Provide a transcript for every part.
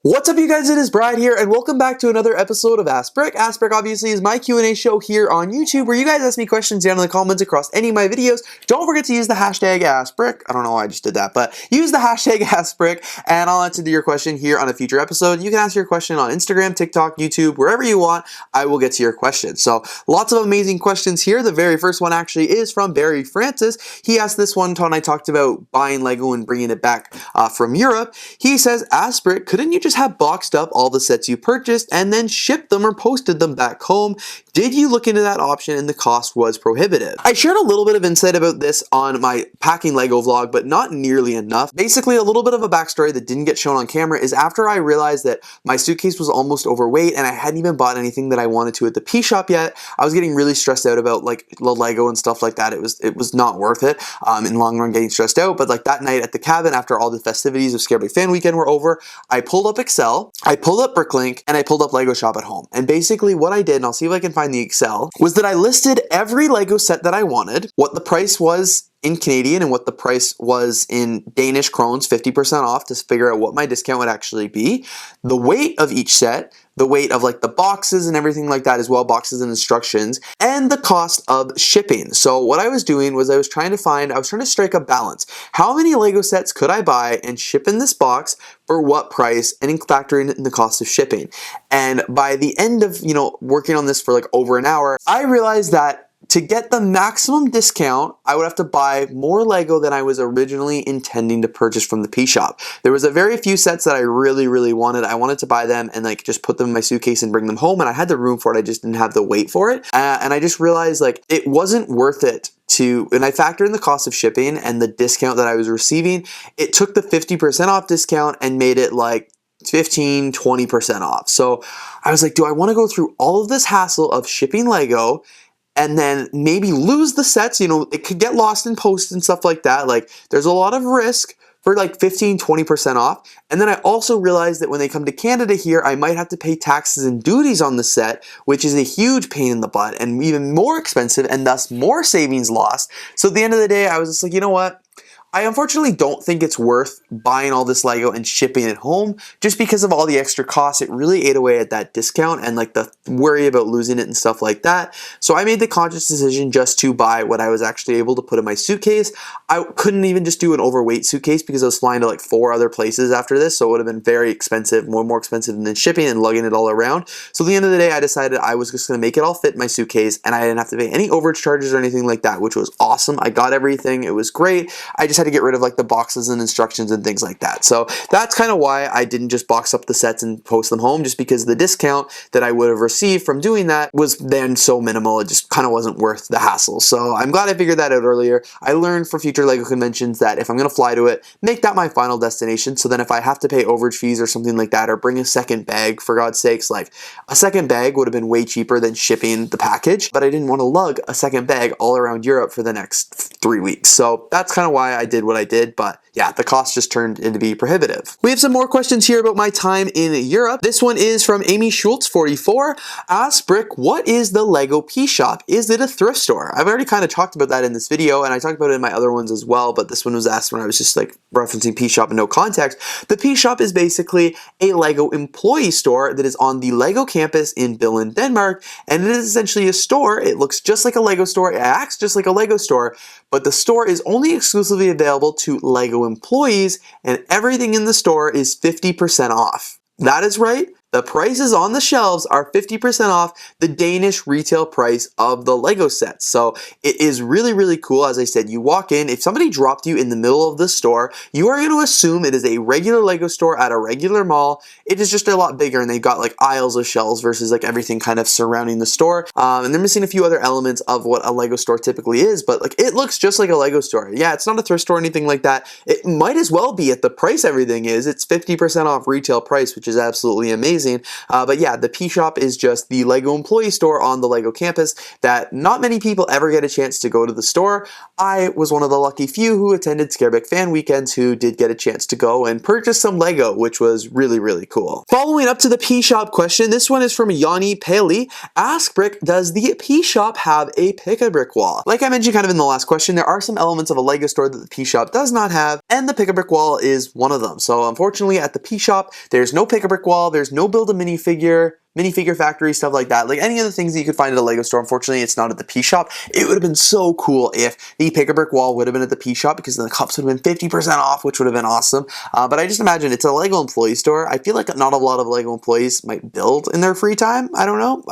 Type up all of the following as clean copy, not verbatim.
What's up, you guys? It is Brad here, and welcome back to another episode of AskBrick. AskBrick obviously is my Q&A show here on YouTube, where you guys ask me questions down in the comments across any of my videos. Don't forget to use the hashtag AskBrick. I don't know why I just did that, but use the hashtag AskBrick, and I'll answer your question here on a future episode. You can ask your question on Instagram, TikTok, YouTube, wherever you want. I will get to your question. So lots of amazing questions here. The very first one actually is from Barry Francis. He asked this one when I talked about buying Lego and bringing it back from Europe. He says, AskBrick, couldn't you just have boxed up all the sets you purchased and then shipped them or posted them back home? Did you look into that option and the cost was prohibitive? I shared a little bit of insight about this on my packing Lego vlog, but not nearly enough. Basically, a little bit of a backstory that didn't get shown on camera is after I realized that my suitcase was almost overweight and I hadn't even bought anything that I wanted to at the P shop yet, I was getting really stressed out about like the Lego and stuff like that. It was not worth it in the long run, getting stressed out. But like that night at the cabin, after all the festivities of Scarebreak Fan Weekend were over, I pulled up Excel, I pulled up Bricklink, and I pulled up Lego Shop at Home. And basically what I did, and I'll see if I can find the Excel, was that I listed every Lego set that I wanted, what the price was in Canadian and what the price was in Danish krones, 50% off, to figure out what my discount would actually be, the weight of each set, the weight of like the boxes and everything like that as well, boxes and instructions, and the cost of shipping. So what I was doing was I was trying to strike a balance. How many Lego sets could I buy and ship in this box for what price, and factor in the cost of shipping? And by the end of, working on this for like over an hour, I realized that to get the maximum discount, I would have to buy more Lego than I was originally intending to purchase from the P shop. There was a very few sets that I really wanted. I wanted to buy them and like just put them in my suitcase and bring them home, and I had the room for it. I just didn't have the weight for it. And I just realized like it wasn't worth it and I factored in the cost of shipping and the discount that I was receiving. It took the 50% off discount and made it like 15, 20% off. So I was like, do I want to go through all of this hassle of shipping Lego and then maybe lose the sets? It could get lost in post and stuff like that. Like there's a lot of risk for like 15, 20% off. And then I also realized that when they come to Canada here, I might have to pay taxes and duties on the set, which is a huge pain in the butt and even more expensive, and thus more savings lost. So at the end of the day, I was just like, you know what? I unfortunately don't think it's worth buying all this Lego and shipping it home just because of all the extra costs. It really ate away at that discount and like the worry about losing it and stuff like that. So I made the conscious decision just to buy what I was actually able to put in my suitcase. I couldn't even just do an overweight suitcase because I was flying to like 4 other places after this, so it would have been very expensive, more expensive than shipping and lugging it all around. So at the end of the day, I decided I was just going to make it all fit in my suitcase, and I didn't have to pay any overage charges or anything like that, which was awesome. I got everything. It was great. I just had to get rid of like the boxes and instructions and things like that. So that's kind of why I didn't just box up the sets and post them home, just because the discount that I would have received from doing that was then so minimal. It just kind of wasn't worth the hassle. So I'm glad I figured that out earlier. I learned for future Lego conventions that if I'm going to fly to it, make that my final destination. So then if I have to pay overage fees or something like that, or bring a second bag, for God's sakes, like a second bag would have been way cheaper than shipping the package, but I didn't want to lug a second bag all around Europe for the next 3 weeks. So that's kind of why I did what I did, but yeah, the cost just turned into be prohibitive. We have some more questions here about my time in Europe. This one is from Amy Schultz 44. Ask Brick, what is the Lego P shop? Is it a thrift store? I've already kind of talked about that in this video, and I talked about it in my other ones as well, but this one was asked when I was just like referencing P shop in no context. The P shop is basically a Lego employee store that is on the Lego campus in Billund, Denmark, and it is essentially a store. It looks just like a Lego store, it acts just like a Lego store, but the store is only exclusively available to Lego employees, and everything in the store is 50% off. That is right. The prices on the shelves are 50% off the Danish retail price of the Lego sets. So it is really cool. As I said, you walk in, if somebody dropped you in the middle of the store, you are going to assume it is a regular Lego store at a regular mall. It is just a lot bigger, and they've got like aisles of shelves versus like everything kind of surrounding the store. And they're missing a few other elements of what a Lego store typically is, but like it looks just like a Lego store. Yeah, it's not a thrift store or anything like that. It might as well be at the price everything is. It's 50% off retail price, which is absolutely amazing. amazing. But yeah, the P Shop is just the LEGO employee store on the LEGO campus that not many people ever get a chance to go to the store. I was one of the lucky few who attended Scareback fan weekends who did get a chance to go and purchase some LEGO, which was really, really cool. Following up to the P Shop question, this one is from Yanni Paley. Ask Brick, does the P Shop have a pick-a-brick wall? Like I mentioned kind of in the last question, there are some elements of a LEGO store that the P Shop does not have, and the pick-a-brick wall is one of them. So unfortunately at the P Shop, there's no pick-a-brick wall, there's no Build-a-Minifigure, minifigure factory, stuff like that. Like any of the things that you could find at a LEGO store, unfortunately, it's not at the P Shop. It would have been so cool if the pick-a-brick wall would have been at the P Shop, because then the cups would have been 50% off, which would have been awesome. But I just imagine it's a LEGO employee store. I feel like not a lot of LEGO employees might build in their free time. I don't know.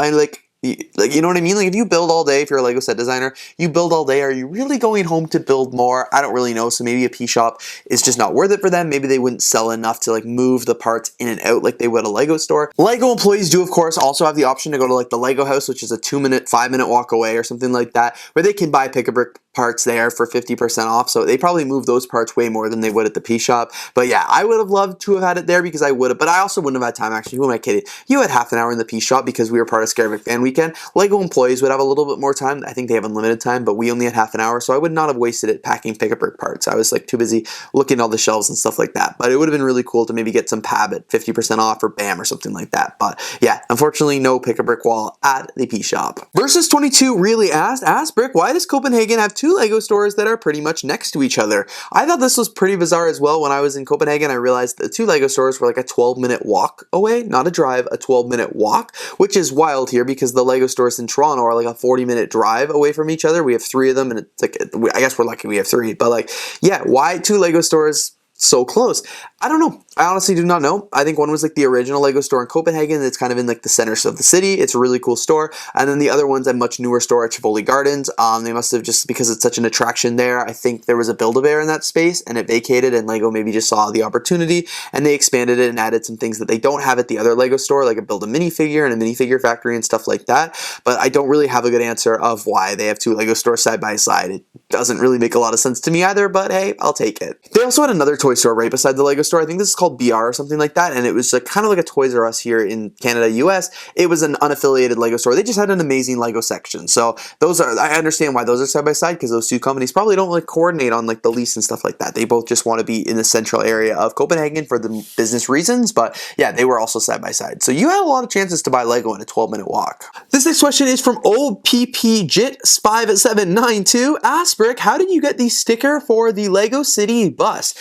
You know what I mean? Like if you build all day, if you're a LEGO set designer, you build all day, are you really going home to build more? I don't really know. So maybe a P Shop is just not worth it for them. Maybe they wouldn't sell enough to like move the parts in and out like they would a LEGO store. LEGO employees do of course also have the option to go to like the LEGO house, which is a 2-minute, 5-minute walk away or something like that, where they can buy pick-a-brick parts there for 50% off. So they probably move those parts way more than they would at the P Shop. But yeah, I would have loved to have had it there because I would have, but I also wouldn't have had time actually. Who am I kidding? You had half an hour in the P Shop because we were part of Scareback fan weekend. LEGO employees would have a little bit more time. I think they have unlimited time, but we only had half an hour. So I would not have wasted it packing pick-a-brick parts. I was like too busy looking at all the shelves and stuff like that. But it would have been really cool to maybe get some PAB at 50% off or BAM or something like that. But yeah, unfortunately no pick-a-brick wall at the P Shop. Versus 22 really asked, Ask Brick, why does Copenhagen have 2 LEGO stores that are pretty much next to each other? I thought this was pretty bizarre as well. When I was in Copenhagen, I realized the 2 LEGO stores were like a 12-minute walk away, not a drive, a 12-minute walk, which is wild here because the LEGO stores in Toronto are like a 40-minute drive away from each other. We have 3 of them, and it's like, I guess we're lucky we have 3, but like, yeah, why 2 LEGO stores so close? I don't know. I honestly do not know. I think one was like the original LEGO store in Copenhagen. It's kind of in like the center of the city. It's a really cool store. And then the other one's a much newer store at Tivoli Gardens. They must have, just because it's such an attraction there, I think there was a Build-A-Bear in that space and it vacated, and LEGO maybe just saw the opportunity and they expanded it and added some things that they don't have at the other LEGO store, like a Build-A-Minifigure and a minifigure factory and stuff like that. But I don't really have a good answer of why they have 2 LEGO stores side by side. It doesn't really make a lot of sense to me either, but hey, I'll take it. They also had another toy store right beside the LEGO store. I think this is called BR or something like that, and it was like kind of like a Toys R Us here in Canada, US. It was an unaffiliated LEGO store. They just had an amazing LEGO section. So those are, I understand why those are side by side, because those 2 companies probably don't like coordinate on like the lease and stuff like that. They both just want to be in the central area of Copenhagen for the business reasons, but yeah, they were also side by side. So you had a lot of chances to buy LEGO in a 12-minute walk. This next question is from OPPJIT5792. Ask Brick, how did you get the sticker for the LEGO City bus?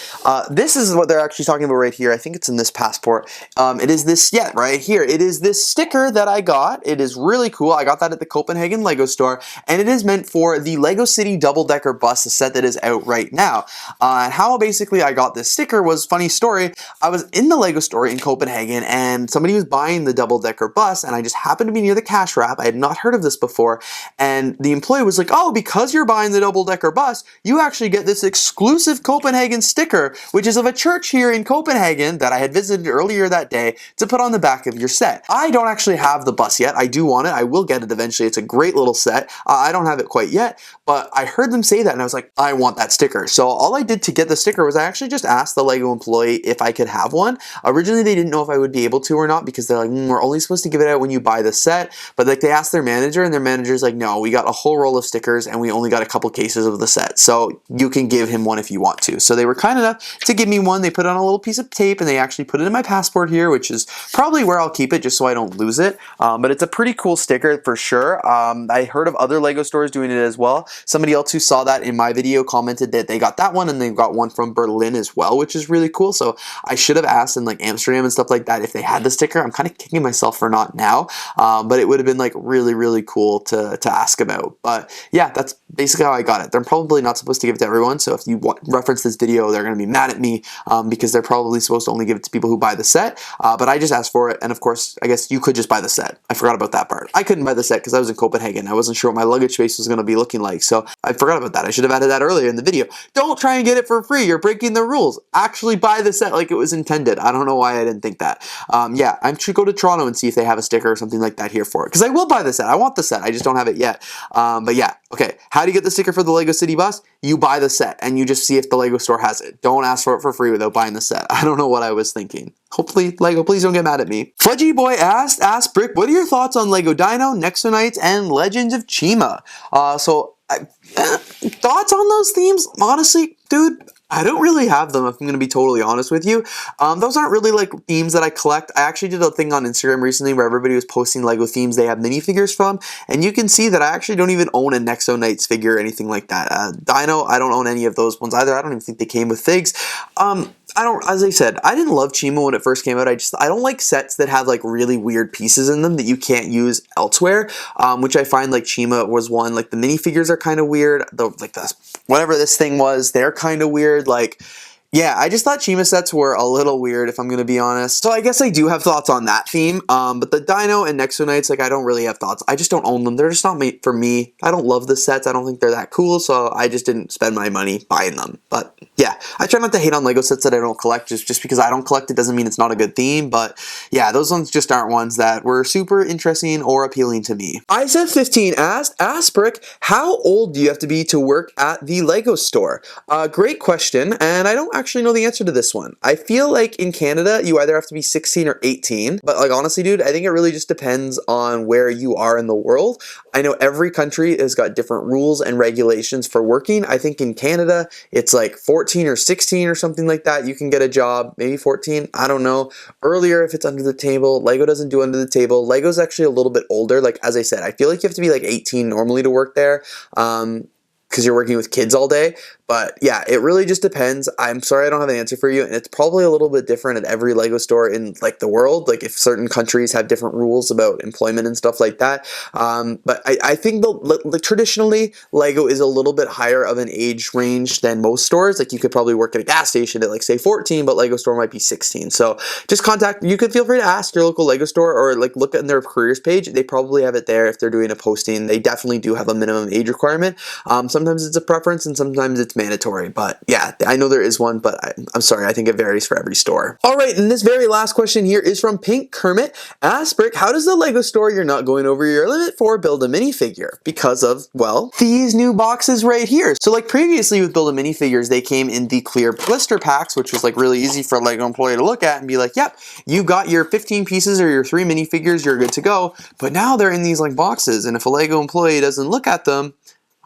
This is what they're actually talking about right here. I think it's in this passport. It is this, yeah, right here. It is this sticker that I got. It is really cool. I got that at the Copenhagen LEGO store, and it is meant for the LEGO City double-decker bus, the set that is out right now. How basically I got this sticker was, funny story, I was in the LEGO store in Copenhagen, and somebody was buying the double-decker bus, and I just happened to be near the cash wrap. I had not heard of this before, and the employee was like, oh, because you're buying the double-decker bus, you actually get this exclusive Copenhagen sticker, which is of a church here in Copenhagen that I had visited earlier that day, to put on the back of your set. I don't actually have the bus yet. I do want it. I will get it eventually. It's a great little set. I don't have it quite yet, but I heard them say that and I was like, I want that sticker. So all I did to get the sticker was I actually just asked the LEGO employee if I could have one. Originally, they didn't know if I would be able to or not, because they're like, we're only supposed to give it out when you buy the set. But like, they asked their manager, and their manager's like, no, we got a whole roll of stickers and we only got a couple cases of the set. So you can give him one if you want to. So they were kind enough to give me one. They put on a little piece of tape and they actually put it in my passport here, which is probably where I'll keep it just so I don't lose it. But it's a pretty cool sticker for sure. I heard of other LEGO stores doing it as well. Somebody else who saw that in my video commented that they got that one, and they got one from Berlin as well, which is really cool. So I should have asked in like Amsterdam and stuff like that if they had the sticker. I'm kind of kicking myself for not now, but it would have been like really, really cool to ask about. But yeah, that's basically how I got it. They're probably not supposed to give it to everyone, so if you reference this video, they're going to be mad at me because they're probably supposed to only give it to people who buy the set. But I just asked for it, and of course, I guess you could just buy the set. I forgot about that part. I couldn't buy the set because I was in Copenhagen. I wasn't sure what my luggage space was going to be looking like, so I forgot about that. I should have added that earlier in the video. Don't try and get it for free. You're breaking the rules. Actually buy the set like it was intended. I don't know why I didn't think that. Yeah, I should go to Toronto and see if they have a sticker or something like that here for it, because I will buy the set. I want the set. I just don't have it yet. But yeah, Okay, how do you get the sticker for the Lego City Bus? You buy the set and you just see if the Lego store has it. Don't ask for it for free without buying the set. I don't know what I was thinking. Hopefully, Lego, please don't get mad at me. Fudgy Boy asked, AskBrick, what are your thoughts on Lego Dino, Nexo Knights, and Legends of Chima? Thoughts on those themes? Honestly, dude, I don't really have them, if I'm going to be totally honest with you. Those aren't really like themes that I collect. I actually did a thing on Instagram recently where everybody was posting Lego themes they have minifigures from, and you can see that I actually don't even own a Nexo Knights figure or anything like that. Dino, I don't own any of those ones either. I don't even think they came with figs. As I said, I didn't love Chima when it first came out. I don't like sets that have like really weird pieces in them that you can't use elsewhere, which I find like Chima was one. Like the minifigures are kind of weird. Whatever this thing was, they're kind of weird. Like, yeah, I just thought Chima sets were a little weird, if I'm going to be honest. So I guess I do have thoughts on that theme, but the Dino and Nexo Knights, like, I don't really have thoughts. I just don't own them. They're just not made for me. I don't love the sets. I don't think they're that cool, so I just didn't spend my money buying them. But yeah, I try not to hate on Lego sets that I don't collect. Just because I don't collect it doesn't mean it's not a good theme, but yeah, those ones just aren't ones that were super interesting or appealing to me. I said 15 asked, AskBrick, how old do you have to be to work at the Lego store? Great question, and I don't actually know the answer to this one. I feel like in Canada, you either have to be 16 or 18, but like honestly, dude, I think it really just depends on where you are in the world. I know every country has got different rules and regulations for working. I think in Canada, it's like 14 or 16 or something like that. You can get a job, maybe 14, I don't know. Earlier, if it's under the table, Lego doesn't do under the table. Lego's actually a little bit older. Like, as I said, I feel like you have to be like 18 normally to work there. Because you're working with kids all day. But yeah, it really just depends. I'm sorry I don't have an answer for you, and it's probably a little bit different at every Lego store in like the world, like if certain countries have different rules about employment and stuff like that. But I think traditionally Lego is a little bit higher of an age range than most stores. Like you could probably work at a gas station at like say 14, but Lego store might be 16. So just you could feel free to ask your local Lego store or like look at their careers page. They probably have it there if they're doing a posting. They definitely do have a minimum age requirement. Sometimes it's a preference and sometimes it's mandatory, but yeah, I know there is one, but I'm sorry, I think it varies for every store. All right, and this very last question here is from Pink Kermit. AskBrick, how does the Lego store you're not going over your limit for build a minifigure? Because of, well, these new boxes right here. So like previously with build a minifigures, they came in the clear blister packs, which was like really easy for a Lego employee to look at and be like, yep, you got your 15 pieces or your 3 minifigures, you're good to go. But now they're in these like boxes, and if a Lego employee doesn't look at them,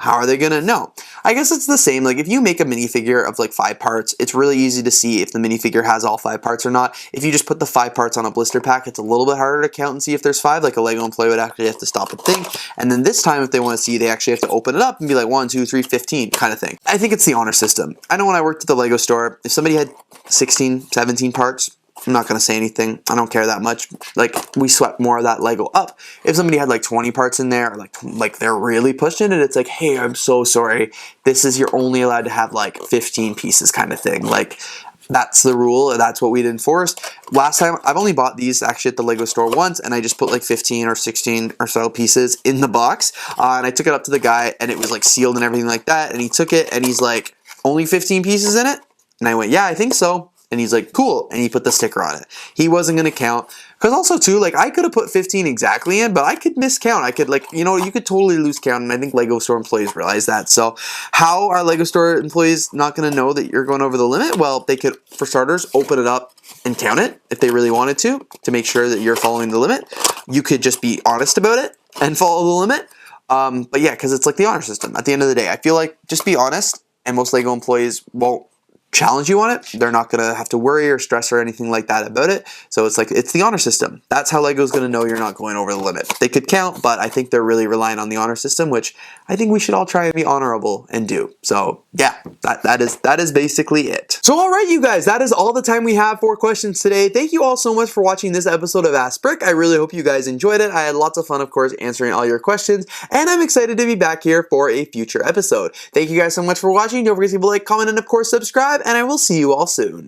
how are they gonna know? I guess it's the same. Like if you make a minifigure of like 5 parts, it's really easy to see if the minifigure has all 5 parts or not. If you just put the 5 parts on a blister pack, it's a little bit harder to count and see if there's 5. Like a Lego employee would actually have to stop and think. And then this time, if they want to see, they actually have to open it up and be like 1, 2, 3, 15 kind of thing. I think it's the honor system. I know when I worked at the Lego store, if somebody had 16, 17 parts, I'm not going to say anything. I don't care that much. Like, we swept more of that Lego up. If somebody had like 20 parts in there, or like they're really pushing it, it's like, hey, I'm so sorry. This is, you're only allowed to have like 15 pieces kind of thing. Like, that's the rule. That's what we'd enforced. Last time, I've only bought these actually at the Lego store once, and I just put like 15 or 16 or so pieces in the box. And I took it up to the guy, and it was like sealed and everything like that. And he took it, and he's like, only 15 pieces in it? And I went, yeah, I think so. And he's like, cool. And he put the sticker on it. He wasn't going to count. Because also, too, like, I could have put 15 exactly in, but I could miscount. I could, like, you know, you could totally lose count. And I think Lego store employees realize that. So how are Lego store employees not going to know that you're going over the limit? Well, they could, for starters, open it up and count it if they really wanted to make sure that you're following the limit. You could just be honest about it and follow the limit. But yeah, because it's like the honor system. At the end of the day, I feel like just be honest, and most Lego employees won't challenge you on it. They're not going to have to worry or stress or anything like that about it. So it's like, it's the honor system. That's how Lego's going to know you're not going over the limit. They could count, but I think they're really relying on the honor system, which I think we should all try and be honorable and do. So yeah, that is basically it. So all right, you guys, that is all the time we have for questions today. Thank you all so much for watching this episode of AskBrick. I really hope you guys enjoyed it. I had lots of fun, of course, answering all your questions, and I'm excited to be back here for a future episode. Thank you guys so much for watching. Don't forget to leave a like, comment, and of course subscribe, and I will see you all soon.